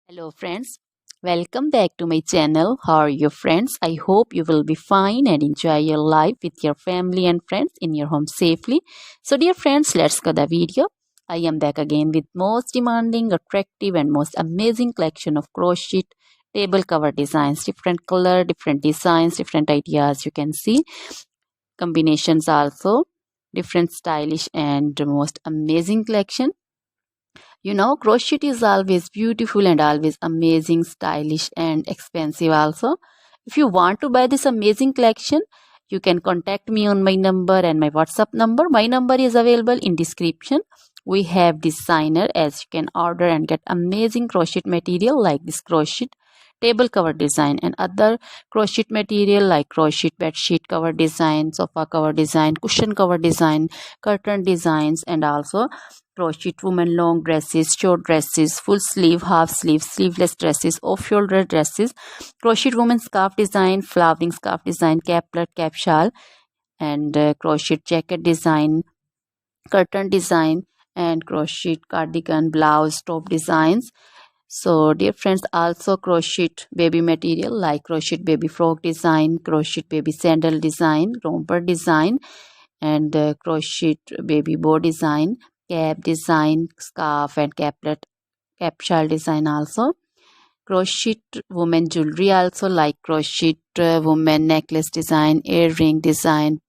Hello friends, welcome back to my channel. How are you friends? I hope you will be fine and enjoy your life with your family and friends in your home safely. So dear friends, let's go the video. I am back again with most demanding, attractive and most amazing collection of crochet table cover designs. Different color, different designs, different ideas you can see. Combinations also. Different stylish and most amazing collection. Crochet is always beautiful and always amazing, stylish and expensive also. If you want to buy this amazing collection, you can contact me on my number and my WhatsApp number. My number is available in description. We have designer as you can order and get amazing crochet material like this crochet table cover design and other crochet material like crochet bed sheet cover design, sofa cover design, cushion cover design, curtain designs, and also crochet women long dresses, short dresses, full sleeve, half sleeve, sleeveless dresses, off shoulder dresses, crochet woman scarf design, flowering scarf design, caplet, cap shawl, and crochet jacket design, curtain design, and crochet cardigan, blouse, top designs. So dear friends, also crochet baby material like crochet baby frock design, crochet baby sandal design, romper design, and crochet baby bow design, cap design, scarf and caplet, cap shawl design also. Crochet woman jewelry also like crochet woman necklace design, earring design,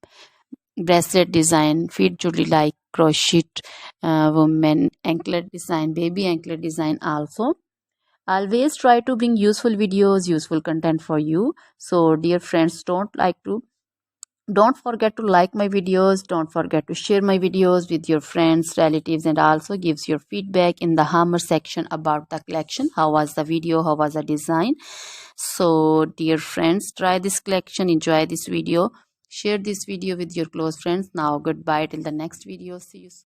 bracelet design, feet jewelry like crochet woman anklet design, baby anklet design also. Always try to bring useful videos, useful content for you. So dear friends, don't forget to like my videos, don't forget to share my videos with your friends, relatives, and also gives your feedback in the hammer section about the collection. How was the video, how was the design? So dear friends, try this collection, enjoy this video, share this video with your close friends. Now goodbye till the next video. See you soon.